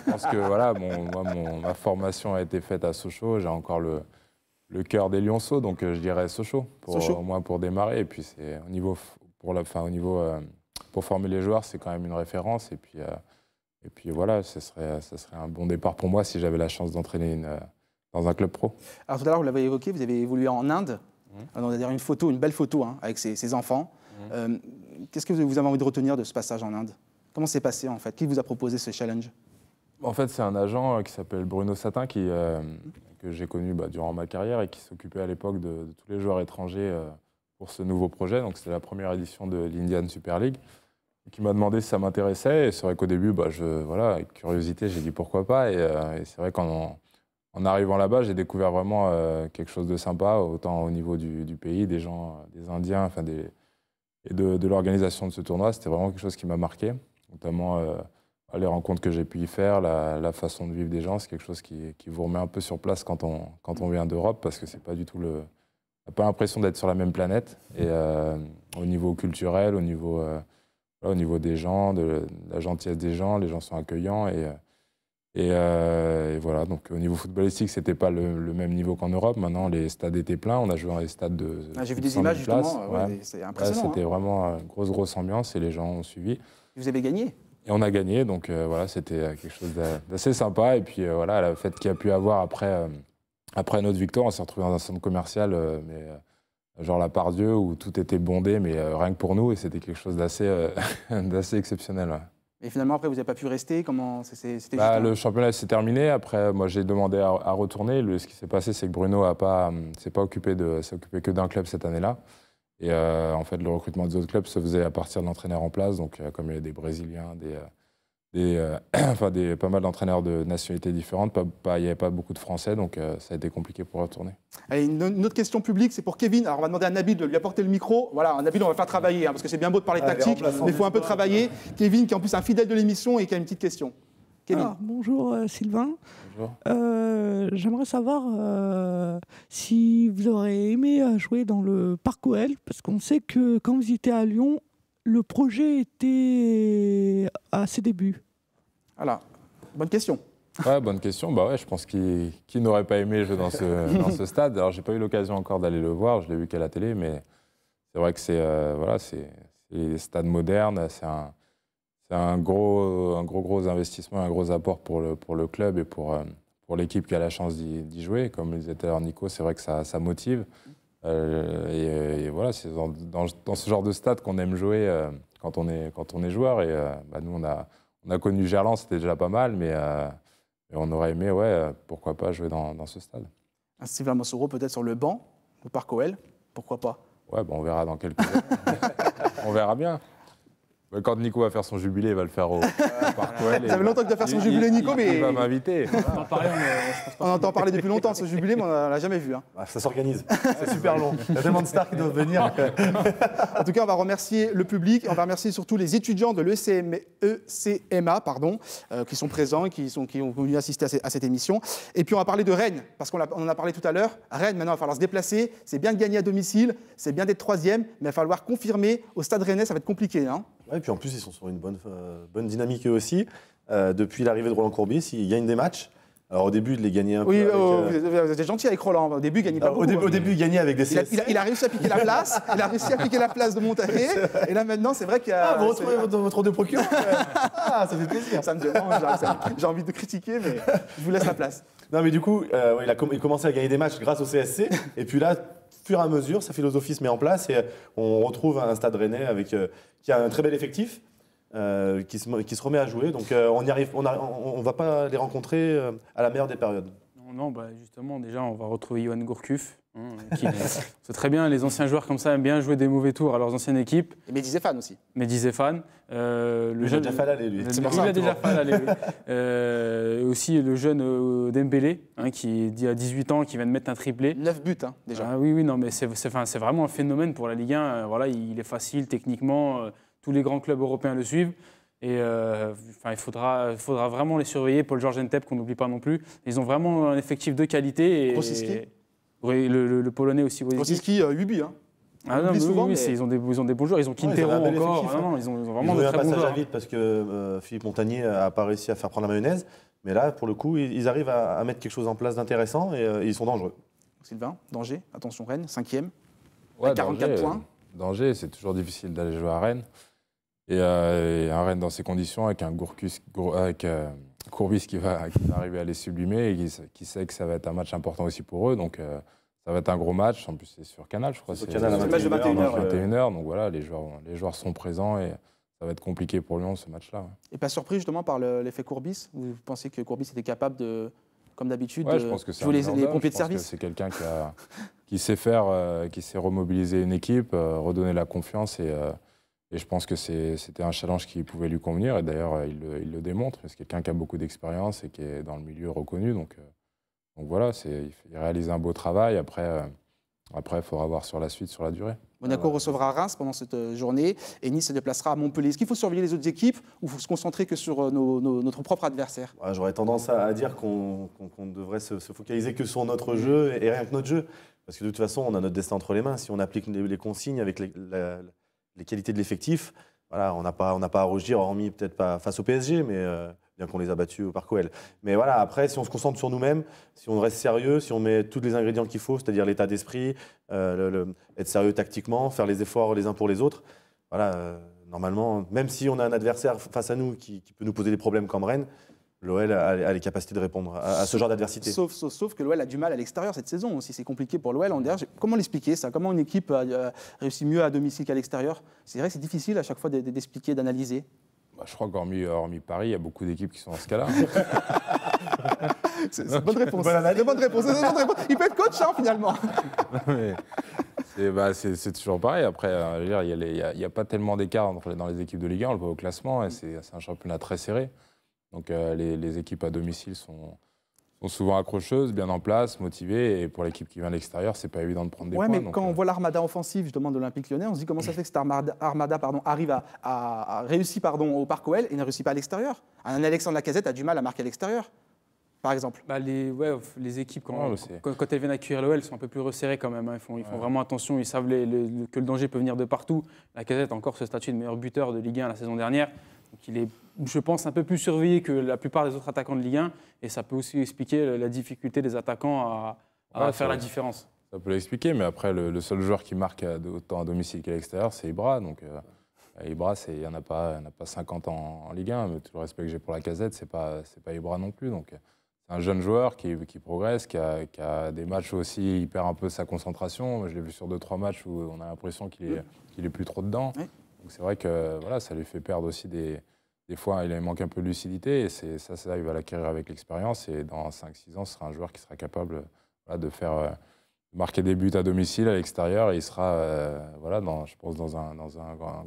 pense que voilà, ma formation a été faite à Sochaux, j'ai encore le cœur des Lyonceaux, donc je dirais Sochaux, au moins pour démarrer. Et puis c'est pour former les joueurs, c'est quand même une référence. Et puis voilà, ça serait un bon départ pour moi si j'avais la chance d'entraîner dans un club pro. Alors tout à l'heure, vous l'avez évoqué, vous avez évolué en Inde. On a d'ailleurs une belle photo avec ses enfants. Qu'est-ce que vous avez envie de retenir de ce passage en Inde? Comment c'est passé en fait? Qui vous a proposé ce challenge? En fait, c'est un agent qui s'appelle Bruno Satin, que j'ai connu durant ma carrière et qui s'occupait à l'époque de tous les joueurs étrangers pour ce nouveau projet. Donc c'était la première édition de l'Indian Super League. Et qui m'a demandé si ça m'intéressait. Et c'est vrai qu'au début, avec curiosité, j'ai dit pourquoi pas. Et c'est vrai qu'en arrivant là-bas, j'ai découvert vraiment quelque chose de sympa, autant au niveau du pays, des gens, des Indiens, et de l'organisation de ce tournoi. C'était vraiment quelque chose qui m'a marqué, notamment les rencontres que j'ai pu y faire, la façon de vivre des gens. C'est quelque chose qui vous remet un peu sur place quand on vient d'Europe, parce que c'est pas du tout on n'a pas l'impression d'être sur la même planète. Et au niveau culturel, au niveau des gens, de la gentillesse des gens, les gens sont accueillants. Et voilà, donc au niveau footballistique, c'était pas le même niveau qu'en Europe. Maintenant, les stades étaient pleins. On a joué dans les stades de. J'ai vu des images justement, c'est impressionnant. C'était vraiment une grosse ambiance et les gens ont suivi. Vous avez gagné? Et on a gagné, donc voilà, c'était quelque chose d'assez sympa. Et puis voilà, la fête qu'il y a pu avoir après notre victoire, on s'est retrouvé dans un centre commercial, genre la Pardieu, où tout était bondé, mais rien que pour nous, et c'était quelque chose d'assez exceptionnel. Ouais. Et finalement, après, vous n'avez pas pu rester? Comment c'était Le championnat s'est terminé. Après, moi, j'ai demandé à retourner. Ce qui s'est passé, c'est que Bruno s'est pas occupé que d'un club cette année-là. Et en fait, le recrutement des autres clubs se faisait à partir de l'entraîneur en place. Donc, comme il y avait des Brésiliens, pas mal d'entraîneurs de nationalités différentes, il n'y avait pas beaucoup de Français, donc ça a été compliqué pour retourner. Allez, une autre question publique, c'est pour Kevin. Alors, on va demander à Nabil de lui apporter le micro. Voilà, Nabil, on va faire travailler, parce que c'est bien beau de parler tactique, mais il faut un peu travailler. Kevin, qui est en plus un fidèle de l'émission et qui a une petite question. Kevin. Bonjour Sylvain. Bonjour. J'aimerais savoir si vous aurez aimé jouer dans le Parc OL, parce qu'on sait que quand vous étiez à Lyon, le projet était à ses débuts. Voilà, bonne question. Ouais, bonne question. Je pense qui n'aurait pas aimé jouer dans ce stade. Alors, j'ai pas eu l'occasion encore d'aller le voir, je l'ai vu qu'à la télé, mais c'est vrai que c'est des stades modernes, c'est un gros investissement, un gros apport pour le club et pour l'équipe qui a la chance d'y jouer. Comme le disait tout à l'heure Nico, c'est vrai que ça motive. Et voilà, c'est dans ce genre de stade qu'on aime jouer quand on est joueur. Et nous, on a connu Gerland, c'était déjà pas mal, mais on aurait aimé, pourquoi pas jouer dans ce stade. Un Sylvain Mossoro peut-être sur le banc au Parc OL, pourquoi pas? Ouais, on verra dans quelques années. On verra bien. Quand Nico va faire son jubilé, il va le faire au Parc OL. Ça fait longtemps qu'il doit faire son jubilé, Nico, mais... Il va m'inviter. On entend parler depuis longtemps de ce jubilé, mais on ne l'a jamais vu. Ça s'organise. C'est super long. Il y a tellement de stars qui doivent venir. En tout cas, on va remercier le public. On va remercier surtout les étudiants de l'ECMA, qui sont présents et qui ont voulu assister à cette émission. Et puis, on va parler de Rennes, parce qu'on en a parlé tout à l'heure. Rennes, maintenant, il va falloir se déplacer. C'est bien de gagner à domicile, c'est bien d'être troisième, mais il va falloir confirmer au Stade Rennais. Ça va être compliqué, hein. Ouais, et puis en plus, ils sont sur une bonne dynamique eux aussi. Depuis l'arrivée de Roland Courbis, ils gagnent des matchs. Alors au début, de les gagner un peu. Oui, vous êtes gentil avec Roland. Au début, il gagnait pas beaucoup. Au début, il gagnait avec des CSC. Il a réussi à piquer la place. Il a réussi à piquer la place de Montané. Et là, maintenant, c'est vrai qu'il y a. Vous retrouvez votre de procureur. Ça fait plaisir. Ça me dérange. J'ai envie de critiquer, mais je vous laisse la place. Non, mais du coup, il commençait à gagner des matchs grâce au CSC. Et puis là, au fur et à mesure, sa philosophie se met en place et on retrouve un Stade Rennais qui a un très bel effectif. qui se remet à jouer. Donc on y arrive, on va pas les rencontrer à la meilleure des périodes. Non, justement, déjà, on va retrouver Johan Gourcuff. C'est très bien, les anciens joueurs comme ça aiment bien jouer des mauvais tours à leurs anciennes équipes. Et Mehdi Zéphane aussi. Mehdi Zéphane. Il a déjà fait l'aller, lui. Il a déjà fait l'aller, oui. Aussi le jeune Dembélé, qui a 18 ans, qui vient de mettre un triplé. 9 buts, déjà. Ah, oui, non, mais c'est vraiment un phénomène pour la Ligue 1. Voilà, il est facile techniquement. Tous les grands clubs européens le suivent. Et il faudra vraiment les surveiller. Paul-Georges Ntep, qu'on n'oublie pas non plus. Ils ont vraiment un effectif de qualité. Rosicky. Oui, le Polonais aussi. Rosicky, 8 buts. Ah non, souvent, mais mais... ils ont des bons joueurs. Ils ont Quintero encore. Ils ont vraiment de très bons joueurs. Ils ont eu un passage à vide parce que Philippe Montagnier n'a pas réussi à faire prendre la mayonnaise. Mais là, pour le coup, ils arrivent à mettre quelque chose en place d'intéressant et ils sont dangereux. Sylvain, danger. Attention, Rennes, 5e. Ouais, 44 points. Danger, c'est toujours difficile d'aller jouer à Rennes. Et un Rennes dans ces conditions, avec un Courbis qui va arriver à les sublimer et qui sait que ça va être un match important aussi pour eux. Donc ça va être un gros match. En plus, c'est sur Canal, je crois. C'est un match de 21h. Donc voilà, les joueurs sont présents et ça va être compliqué pour Lyon, ce match-là. Et pas surpris justement par l'effet Courbis? Vous pensez que Courbis était capable de, comme d'habitude, je pense que jouer les pompiers de service? C'est quelqu'un qui sait faire, qui sait remobiliser une équipe, redonner la confiance et je pense que c'était un challenge qui pouvait lui convenir. Et d'ailleurs, il le démontre. C'est quelqu'un qui a beaucoup d'expérience et qui est dans le milieu reconnu. Donc voilà, il réalise un beau travail. Après, il faudra voir sur la suite, sur la durée. Monaco recevra Reims pendant cette journée et Nice se déplacera à Montpellier. Est-ce qu'il faut surveiller les autres équipes ou faut se concentrer que sur notre propre adversaire? J'aurais tendance à dire qu'on devrait se focaliser que sur notre jeu et rien que notre jeu. Parce que de toute façon, on a notre destin entre les mains. Si on applique les consignes avec les qualités de l'effectif, voilà, on n'a pas à rougir, hormis peut-être pas face au PSG, mais bien qu'on les a battus au Parc OL. Mais voilà, après, si on se concentre sur nous-mêmes, si on reste sérieux, si on met tous les ingrédients qu'il faut, c'est-à-dire l'état d'esprit, être sérieux tactiquement, faire les efforts les uns pour les autres, voilà, normalement, même si on a un adversaire face à nous qui peut nous poser des problèmes comme Rennes, l'OL a les capacités de répondre à ce genre d'adversité. Sauf que l'OL a du mal à l'extérieur cette saison aussi. C'est compliqué pour l'OL. Comment l'expliquer ça? Comment une équipe a réussi mieux à domicile qu'à l'extérieur? C'est vrai que c'est difficile à chaque fois d'expliquer, d'analyser. Je crois qu'hormis Paris, il y a beaucoup d'équipes qui sont dans ce cas-là. C'est une bonne réponse. Bonne réponse. Il peut être coach finalement. C'est toujours pareil. Après, il n'y a pas tellement d'écart dans les équipes de Ligue 1. On le voit au classement. Et c'est un championnat très serré. Donc les équipes à domicile sont souvent accrocheuses, bien en place, motivées. Et pour l'équipe qui vient de l'extérieur, c'est pas évident de prendre des points. Mais quand on voit l'armada offensive justement de l'Olympique Lyonnais, on se dit comment ça fait que cette armada arrive à réussir au Parc OL et ne réussit pas à l'extérieur. Un Alexandre Lacazette a du mal à marquer à l'extérieur, par exemple. Les équipes, quand elles viennent accueillir l'OL, sont un peu plus resserrées quand même. Ils font vraiment attention. Ils savent que le danger peut venir de partout. Lacazette a encore ce statut de meilleur buteur de Ligue 1 la saison dernière. Donc il est, je pense, un peu plus surveillé que la plupart des autres attaquants de Ligue 1. Et ça peut aussi expliquer la difficulté des attaquants à faire la différence. Ça peut l'expliquer, mais après, le seul joueur qui marque autant à domicile qu'à l'extérieur, c'est Ibra. Donc Ibra, il n'y en a pas 50 en Ligue 1. Mais tout le respect que j'ai pour Lacazette, c'est pas Ibra non plus. Donc c'est un jeune joueur qui progresse, qui a des matchs aussi, il perd un peu sa concentration. Je l'ai vu sur 2-3 matchs où on a l'impression qu'il est plus trop dedans. Oui. Donc c'est vrai que ça lui fait perdre aussi des fois, il manque un peu de lucidité. Et ça, il va l'acquérir avec l'expérience. Et dans 5-6 ans, ce sera un joueur qui sera capable de faire marquer des buts à domicile, à l'extérieur. Et il sera, je pense, dans un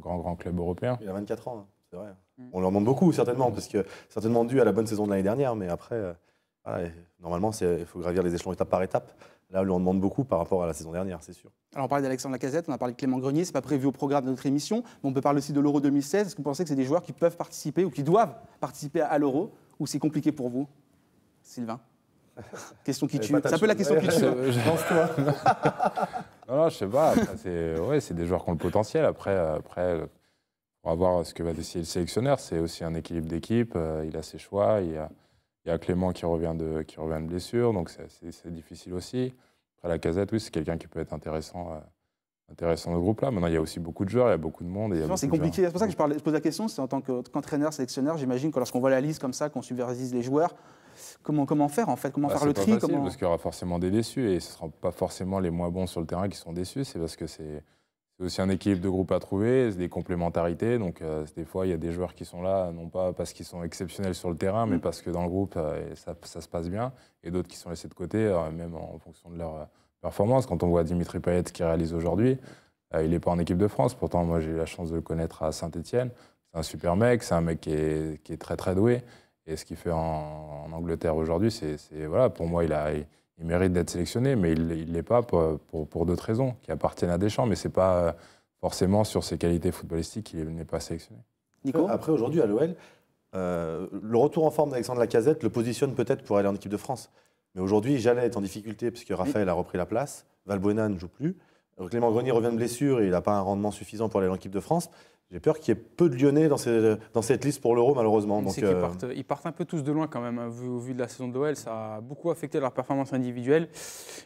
grand club européen. Il a 24 ans, c'est vrai. On lui en demande beaucoup, certainement, parce que certainement dû à la bonne saison de l'année dernière. Mais après, normalement, il faut gravir les échelons étape par étape. Là, on lui en demande beaucoup par rapport à la saison dernière, c'est sûr. Alors, on parlait d'Alexandre Lacazette, on a parlé de Clément Grenier, ce n'est pas prévu au programme de notre émission, mais on peut parler aussi de l'Euro 2016. Est-ce que vous pensez que c'est des joueurs qui peuvent participer ou qui doivent participer à l'Euro, ou c'est compliqué pour vous, Sylvain? Question qui tue. C'est un peu la question qui tue. Je pense toi. Non, je sais pas. C'est des joueurs qui ont le potentiel. Après, on va voir ce que va décider le sélectionneur. C'est aussi un équilibre d'équipe. Il a ses choix. Il y a Clément qui revient de blessure, donc c'est difficile aussi. Après, Lacazette, oui, c'est quelqu'un qui peut être intéressant dans le groupe-là. Maintenant, il y a aussi beaucoup de joueurs, il y a beaucoup de monde. C'est compliqué. C'est pour ça que je pose la question. C'est en tant qu'entraîneur, sélectionneur, j'imagine que lorsqu'on voit la liste comme ça, qu'on supervise les joueurs, comment faire en fait? Comment faire le tri? Parce qu'il y aura forcément des déçus et ce ne seront pas forcément les moins bons sur le terrain qui sont déçus. C'est parce que c'est c'est aussi un équilibre de groupe à trouver, c'est des complémentarités. Donc, des fois, il y a des joueurs qui sont là, non pas parce qu'ils sont exceptionnels sur le terrain, mais parce que dans le groupe, ça se passe bien. Et d'autres qui sont laissés de côté, même en fonction de leur performance. Quand on voit Dimitri Payet qui réalise aujourd'hui, il n'est pas en équipe de France. Pourtant, moi, j'ai eu la chance de le connaître à Saint-Etienne. C'est un super mec, c'est un mec qui est très, très doué. Et ce qu'il fait en Angleterre aujourd'hui, voilà, pour moi, il mérite d'être sélectionné, mais il ne l'est pas pour d'autres raisons qui appartiennent à Deschamps. Mais ce n'est pas forcément sur ses qualités footballistiques qu'il n'est pas sélectionné. Nico ? Après, aujourd'hui, à l'OL, le retour en forme d'Alexandre Lacazette le positionne peut-être pour aller en équipe de France. Mais aujourd'hui, Jallet est en difficulté puisque Raphaël a repris la place. Valbuena ne joue plus. Clément Grenier revient de blessure et il n'a pas un rendement suffisant pour aller en équipe de France. J'ai peur qu'il y ait peu de Lyonnais dans cette liste pour l'Euro, malheureusement. Donc, ils partent un peu tous de loin quand même, hein, au vu de la saison de l'OL. Ça a beaucoup affecté leur performance individuelle.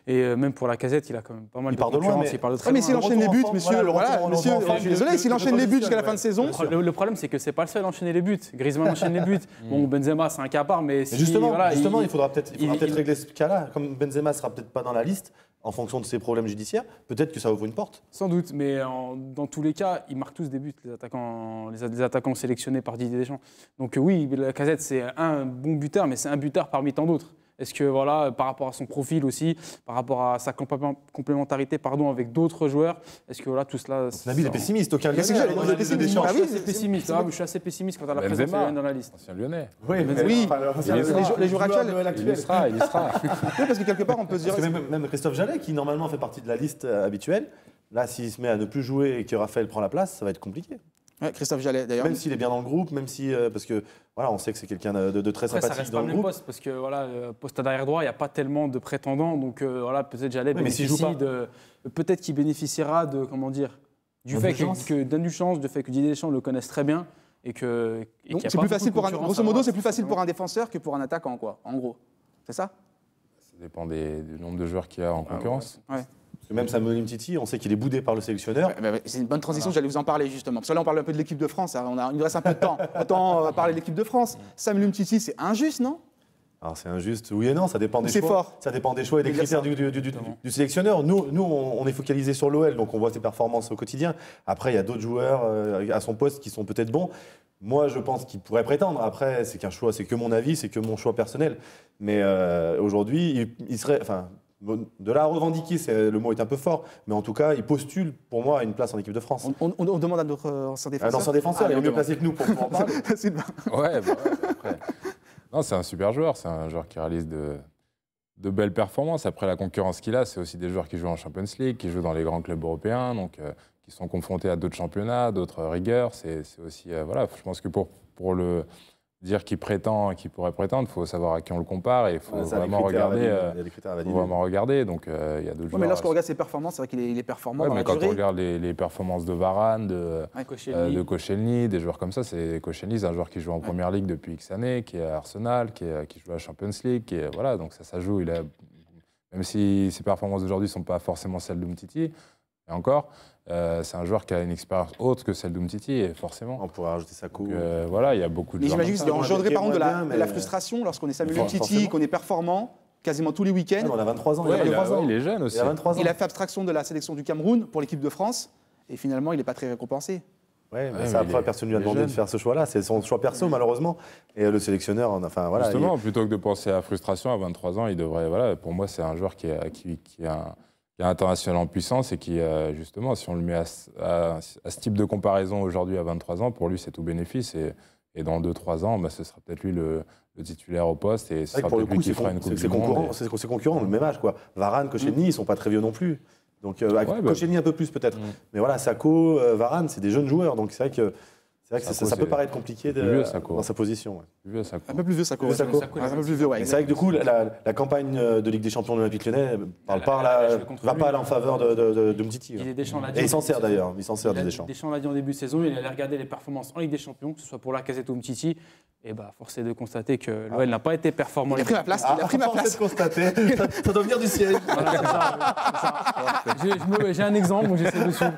Et même pour Lacazette, il a quand même pas mal de concurrence. Il part de très loin. Mais s'il enchaîne les buts, monsieur, je suis désolé, s'il enchaîne les buts jusqu'à la fin de saison... Le problème, c'est que c'est pas le seul à enchaîner les buts. Griezmann enchaîne les buts. Bon, Benzema, c'est un cas à part, mais justement, il faudra peut-être régler ce cas-là. Comme Benzema ne sera peut-être pas dans la liste, en fonction de ses problèmes judiciaires, peut-être que ça ouvre une porte. Sans doute, mais dans tous les cas, ils marquent tous des buts, les attaquants sélectionnés par Didier Deschamps. Donc oui, Lacazette, c'est un bon buteur, mais c'est un buteur parmi tant d'autres. Est-ce que, voilà, par rapport à son profil aussi, par rapport à sa complémentarité avec d'autres joueurs, est-ce que voilà, tout cela... Nabil est pessimiste, aucun lien. Je suis pessimiste. Je suis assez pessimiste quant à la présence de Lyonnais dans la liste. Ancien Lyonnais. Oui, les joueurs actuels... Il y sera. Oui, parce que quelque part, on peut se dire... Même Christophe Jallet, qui normalement fait partie de la liste habituelle, là, s'il se met à ne plus jouer et que Raphaël prend la place, ça va être compliqué. Ouais, Christophe Jallet, d'ailleurs. Même s'il est bien dans le groupe, même si parce que voilà, on sait que c'est quelqu'un de très sympathique ça reste dans pas le le groupe. Poste, parce que voilà, poste à arrière droit, il n'y a pas tellement de prétendants, donc voilà, peut-être Jallet bénéficie peut-être qu'il bénéficiera de du fait d'indulgence, du fait que Didier Deschamps le connaisse très bien et que. Donc c'est plus facile grosso modo, c'est plus facile pour un défenseur que pour un attaquant, quoi. En gros, c'est ça. Ça dépend du nombre de joueurs qu'il y a en concurrence. Ouais. Parce que même Samuel Umtiti, on sait qu'il est boudé par le sélectionneur. C'est une bonne transition, j'allais vous en parler justement. Parce que là, on parle un peu de l'équipe de France, il nous reste un peu de temps. Autant parler de l'équipe de France. Samuel Umtiti, c'est injuste, non ? Alors c'est injuste, oui et non, ça dépend des choix. C'est fort. Ça dépend des choix et des critères du sélectionneur. Nous, on est focalisé sur l'OL, donc on voit ses performances au quotidien. Après, il y a d'autres joueurs à son poste qui sont peut-être bons. Moi, je pense qu'il pourrait prétendre. Après, c'est qu'un choix, c'est que mon avis, c'est que mon choix personnel. Mais aujourd'hui, il serait... de là à revendiquer, le mot est un peu fort, mais en tout cas, il postule pour moi à une place en équipe de France. On demande à notre ancien défenseur. Un ancien défenseur, il est mieux placé que nous pour en parler. Après. Non, c'est un super joueur, c'est un joueur qui réalise de belles performances. Après, la concurrence qu'il a, c'est aussi des joueurs qui jouent en Champions League, qui jouent dans les grands clubs européens, donc qui sont confrontés à d'autres championnats, d'autres rigueurs. C'est aussi, je pense que pour le dire qu'il prétend, qu'il pourrait prétendre, il faut savoir à qui on le compare et il faut vraiment regarder. Donc, il y a d'autres joueurs. Mais lorsqu'on regarde ses performances, c'est vrai qu'il est performant. Ouais, mais quand on regarde les performances de Varane, de Koscielny, des joueurs comme ça, Koscielny, c'est un joueur qui joue en Première Ligue depuis X années, qui est à Arsenal, qui joue à la Champions League, donc ça joue. Même si ses performances d'aujourd'hui ne sont pas forcément celles d'Umtiti, et encore, c'est un joueur qui a une expérience autre que celle d'Umtiti, forcément. On pourrait rajouter Sakho. Il y a beaucoup de joueurs. Mais j'imagine que c'est engendré par contre de la mais... frustration lorsqu'on est Samuel Umtiti, qu'on est performant quasiment tous les week-ends. On a 23 ans. Il est jeune aussi. Il a fait abstraction de la sélection du Cameroun pour l'équipe de France et finalement, il n'est pas très récompensé. Oui, mais ça, après, personne ne lui a demandé de faire ce choix-là. C'est son choix perso, malheureusement. Et le sélectionneur, Justement, plutôt que de penser à frustration, à 23 ans, il devrait. Pour moi, c'est un joueur qui est international en puissance et qui, justement, si on le met à ce type de comparaison aujourd'hui à 23 ans, pour lui, c'est tout bénéfice. Et dans 2-3 ans, ce sera peut-être lui le titulaire au poste et ce sera peut-être lui qui fera une Coupe du Monde. C'est ses concurrents, le même âge, quoi. Varane, Koscielny, ils ne sont pas très vieux non plus. Donc, Koscielny un peu plus peut-être. Mais voilà, Sakho, Varane, c'est des jeunes joueurs. Donc c'est vrai que ça peut paraître compliqué dans sa position. Un peu plus vieux, Sakho. C'est vrai que du coup, la campagne de Ligue des Champions de l'Olympique Lyonnais va pas aller en faveur de Umtiti. Et il s'en sert d'ailleurs. Deschamps l'a dit en début de saison, il allait regarder les performances en Ligue des Champions, que ce soit pour Lacazette ou Umtiti. Et force est de constater que l'OL n'a pas été performant. Il a pris ma place. Il a pris ma place. De constater. Ça doit venir du siège. J'ai un exemple, donc j'essaie de suivre.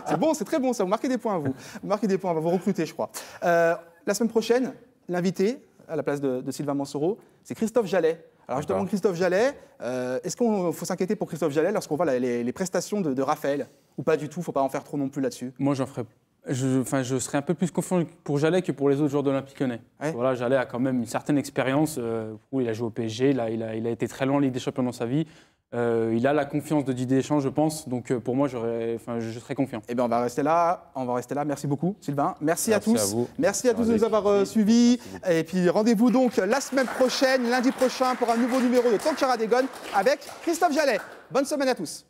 C'est bon, c'est très bon ça. Vous marquez des points, vous. Vous marquez des points, on va vous recruter, je crois. La semaine prochaine, l'invité, à la place de Sylvain Mansoro, c'est Christophe Jallet. Alors justement, Christophe Jallet, est-ce qu'il faut s'inquiéter pour Christophe Jallet lorsqu'on voit les prestations de Raphaël? Ou pas du tout, il ne faut pas en faire trop non plus là-dessus? Moi, je serais un peu plus confiant pour Jallet que pour les autres joueurs de l'Olympique Lyonnais. Ouais. Voilà, Jallet a quand même une certaine expérience. Il a joué au PSG, il a été très loin en Ligue des Champions dans sa vie. Il a la confiance de Didier Deschamps, je pense. Donc pour moi, je serais confiant. Eh bien, on va rester là. Merci beaucoup, Sylvain. Merci à tous. À vous. Merci à tous de nous avoir suivis. Et puis rendez-vous donc la semaine prochaine, lundi prochain, pour un nouveau numéro de Talk Charadégon avec Christophe Jallet. Bonne semaine à tous.